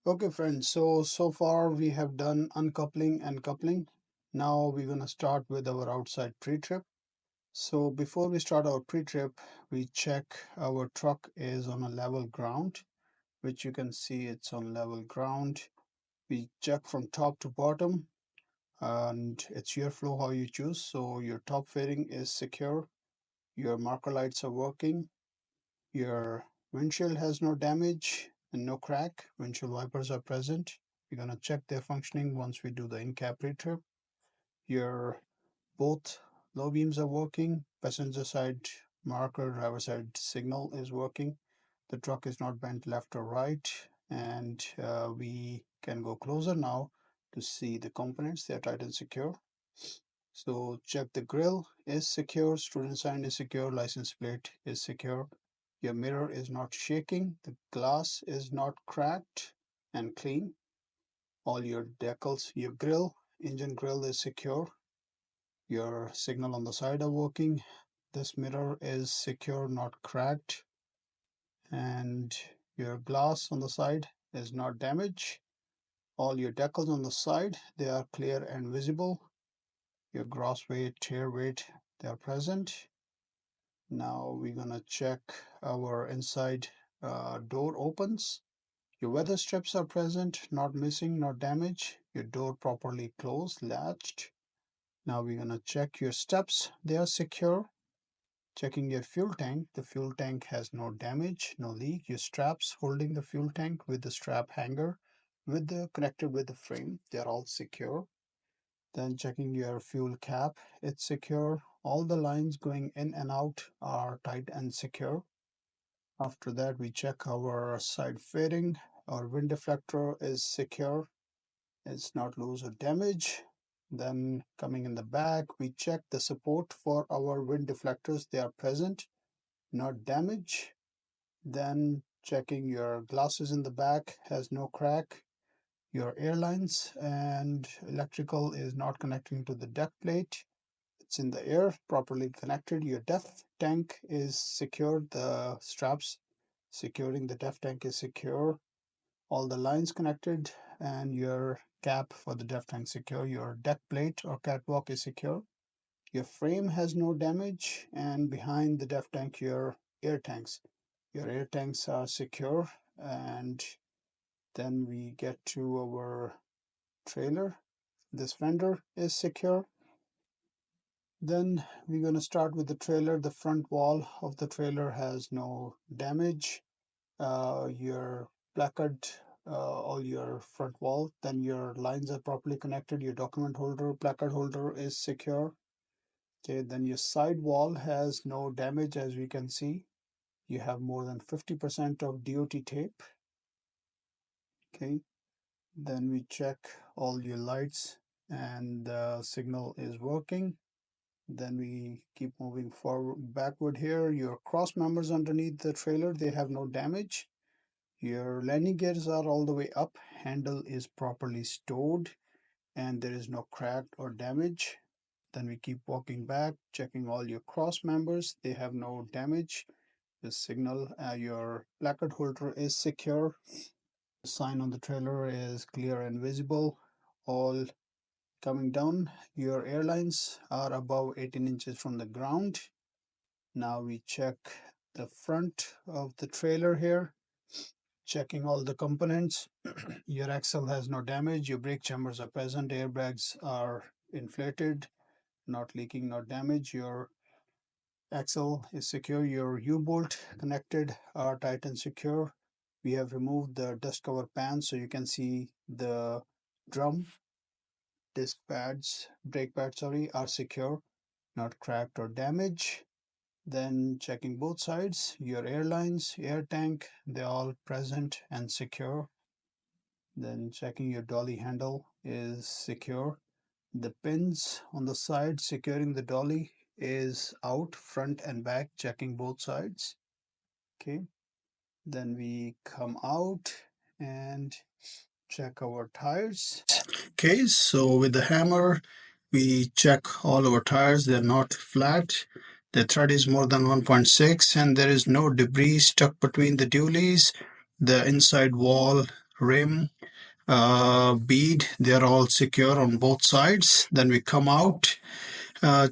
Okay, friends, so far we have done uncoupling and coupling. Now we're going to start with our outside pre-trip. So before we start our pre-trip, we check our truck is on a level ground, which you can see it's on level ground. We check from top to bottom, and it's your flow how you choose. So your top fairing is secure, your marker lights are working, your windshield has no damage and no crack. Windshield wipers are present. We're going to check their functioning once we do the in-cab pre-trip. Your both low beams are working. Passenger side marker, driver side signal is working. The truck is not bent left or right. And we can go closer now to see the components. They are tight and secure. So check the grill is secure, student sign is secure, license plate is secure. Your mirror is not shaking, the glass is not cracked and clean. All your decals, your grill, engine grill is secure. Your signal on the side are working. This mirror is secure, not cracked. And your glass on the side is not damaged. All your decals on the side, they are clear and visible. Your gross weight, tear weight, they are present. Now we're gonna check our inside door opens. Your weather strips are present, not missing, not damaged. Your door properly closed, latched. Now we're gonna check your steps. They are secure. Checking your fuel tank. The fuel tank has no damage, no leak. Your straps holding the fuel tank with the strap hanger connected with the frame. They are all secure. Then checking your fuel cap, it's secure. All the lines going in and out are tight and secure. After that, we check our side fairing. Our wind deflector is secure. It's not loose or damaged. Then coming in the back, we check the support for our wind deflectors. They are present, not damaged. Then checking your glasses in the back has no crack. Your airlines and electrical is not connecting to the deck plate. It's in the air, properly connected. Your depth tank is secured. The straps securing the depth tank is secure. All the lines connected, and your cap for the depth tank secure. Your deck plate or catwalk is secure. Your frame has no damage, and behind the depth tank, your air tanks. Your air tanks are secure. And then we get to our trailer. This fender is secure. Then we're going to start with the trailer. The front wall of the trailer has no damage. Your placard, all your front wall, then your lines are properly connected. Your document holder, placard holder is secure. Okay, then your side wall has no damage, as we can see. You have more than 50% of DOT tape. Okay, then we check all your lights and the signal is working. Then we keep moving forward backward here. Your cross members underneath the trailer, they have no damage. Your landing gears are all the way up. Handle is properly stored and there is no crack or damage. Then we keep walking back, checking all your cross members. They have no damage. The signal, your placard holder is secure. The sign on the trailer is clear and visible. All coming down. Your airlines are above 18 inches from the ground. Now we check the front of the trailer here, checking all the components. Your axle has no damage. Your brake chambers are present. Airbags are inflated, not leaking, not damage. Your axle is secure. Your U-bolt connected are tight and secure. We have removed the dust cover pan so you can see the drum disc pads, brake pads, sorry, are secure, not cracked or damaged. Then checking both sides, your airlines, air tank, they're all present and secure. Then checking your dolly handle is secure. The pins on the side securing the dolly is out, front and back, checking both sides. Okay. Then we come out and check our tires. Okay, so with the hammer, we check all our tires. They're not flat. The tread is more than 1.6 and there is no debris stuck between the dualies. The inside wall rim, bead, they're all secure on both sides. Then we come out,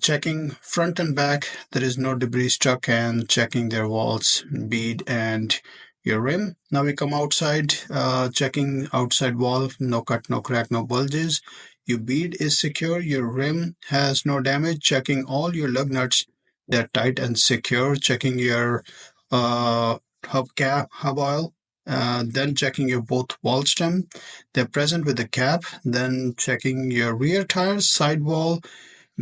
checking front and back, there is no debris stuck, and checking their walls, bead, and your rim. Now we come outside, checking outside wall, no cut, no crack, no bulges. Your bead is secure, your rim has no damage, checking all your lug nuts, they're tight and secure, checking your hub oil, then checking your both wall stem, they're present with the cap, then checking your rear tires, sidewall,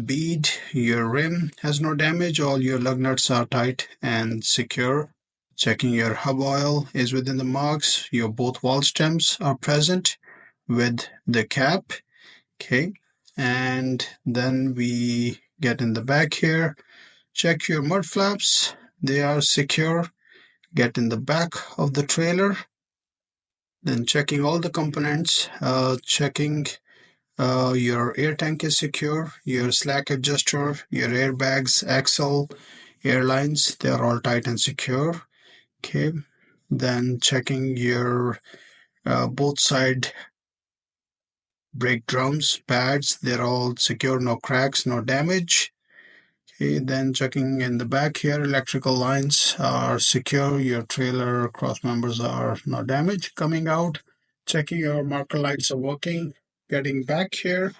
bead, your rim has no damage, all your lug nuts are tight and secure. Checking your hub oil is within the marks, your both wall stems are present with the cap. Okay, and then we get in the back here, check your mud flaps, they are secure. Get in the back of the trailer, then checking all the components, checking your air tank is secure, your slack adjuster, your airbags, axle, airlines, they are all tight and secure. Okay, then checking your both side brake drums, pads, they're all secure, no cracks, no damage. Okay, then checking in the back here, electrical lines are secure, your trailer cross members are no damage. Coming out, checking your marker lights are working. Getting back here,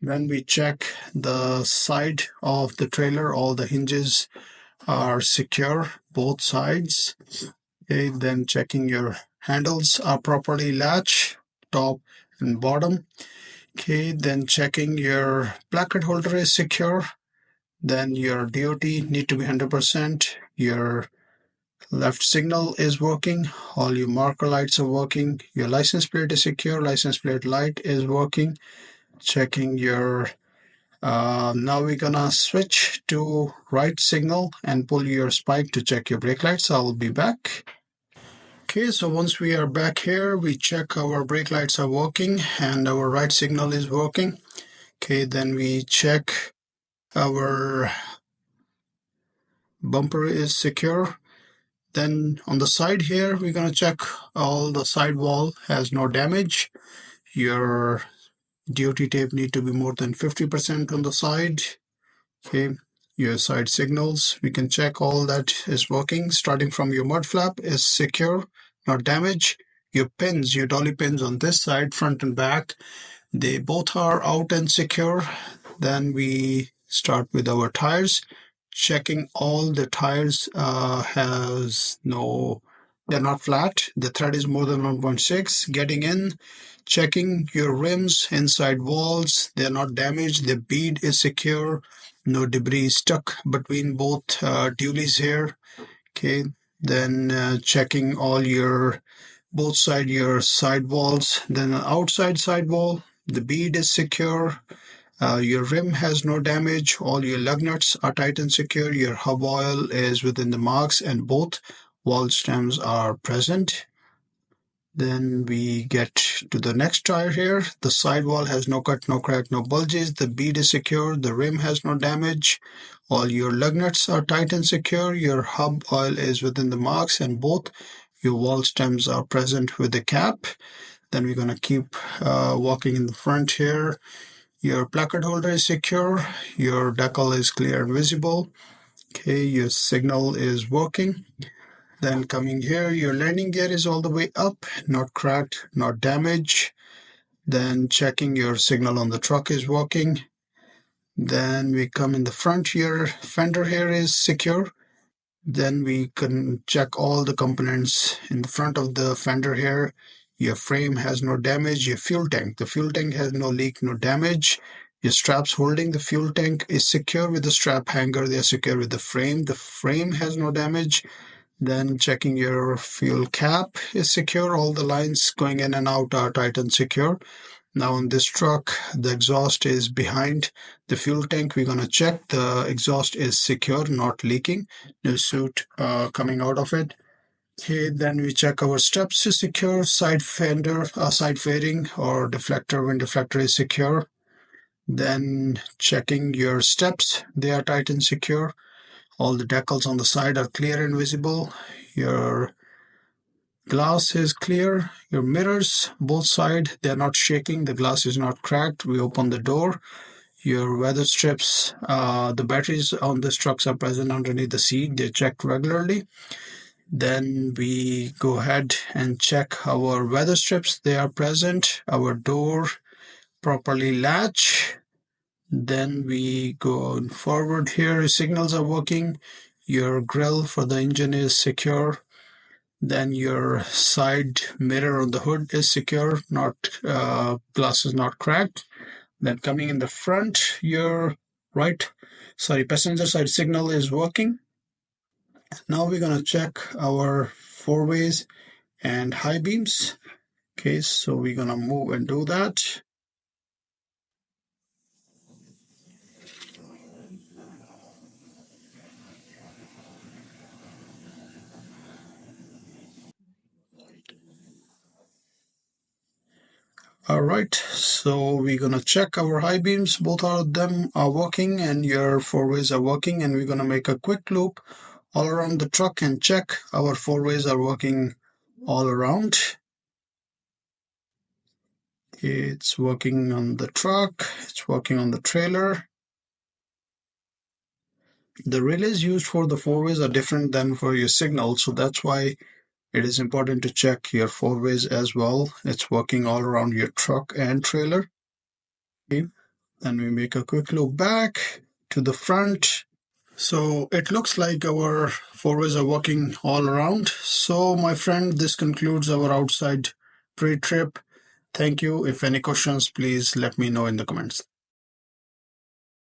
then we check the side of the trailer, all the hinges are secure, both sides. Okay, then checking your handles are properly latched, top and bottom. Okay, then checking your placard holder is secure. Then your DOT need to be 100%. Your left signal is working. All your marker lights are working. Your license plate is secure. License plate light is working. Checking your now we're gonna switch to right signal and pull your spike to check your brake lights. I'll be back. Okay, so once we are back here, we check our brake lights are working and our right signal is working. Okay, then we check our bumper is secure. Then on the side here, we're going to check all the sidewall has no damage. Your DOT tape need to be more than 50% on the side. Okay, your side signals, we can check all that is working. Starting from your mud flap is secure, not damage. Your pins, your dolly pins on this side, front and back, they both are out and secure. Then we start with our tires. Checking all the tires they're not flat. The thread is more than 1.6. Getting in, checking your rims, inside walls, they're not damaged. The bead is secure. No debris stuck between both dualies here. Okay, then checking all your both side your sidewalls. Then the outside sidewall, the bead is secure. Your rim has no damage. All your lug nuts are tight and secure. Your hub oil is within the marks and both wall stems are present. Then we get to the next tire here. The sidewall has no cut, no crack, no bulges. The bead is secure. The rim has no damage. All your lug nuts are tight and secure. Your hub oil is within the marks and both your wall stems are present with the cap. Then we're going to keep walking in the front here. Your placard holder is secure. Your decal is clear and visible. Okay, your signal is working. Then coming here, your landing gear is all the way up, not cracked, not damaged. Then checking your signal on the truck is working. Then we come in the front here, fender here is secure. Then we can check all the components in the front of the fender here. Your frame has no damage. Your fuel tank, the fuel tank has no leak, no damage. Your straps holding the fuel tank is secure with the strap hanger. They are secure with the frame. The frame has no damage. Then checking your fuel cap is secure. All the lines going in and out are tight and secure. Now on this truck, the exhaust is behind the fuel tank. We're going to check the exhaust is secure, not leaking. No soot coming out of it. Okay, then we check our steps is secure. Side fender, side fairing or deflector, wind deflector is secure. Then checking your steps, they are tight and secure. All the decals on the side are clear and visible. Your Glass is clear. Your mirrors, both sides, they're not shaking. The glass is not cracked. We open the door. Your weather strips, the batteries on these trucks are present underneath the seat. They're checked regularly. Then we go ahead and check our weather strips. They are present. Our door properly latch. Then we go forward here. Signals are working. Your grill for the engine is secure. Then your side mirror on the hood is secure, not glass is not cracked. Then coming in the front, your passenger side signal is working. Now we're gonna check our four ways and high beams. Okay, so we're gonna move and do that. All right, so we're gonna check our high beams. Both of them are working and your four ways are working, and we're gonna make a quick loop all around the truck and check our four ways are working all around. It's working on the truck, it's working on the trailer. The relays used for the four ways are different than for your signal, so that's why it is important to check your four ways as well. It's working all around your truck and trailer. Okay. Then we make a quick loop back to the front. So it looks like our four ways are working all around. So my friend, this concludes our outside pre-trip. Thank you. If any questions, please let me know in the comments.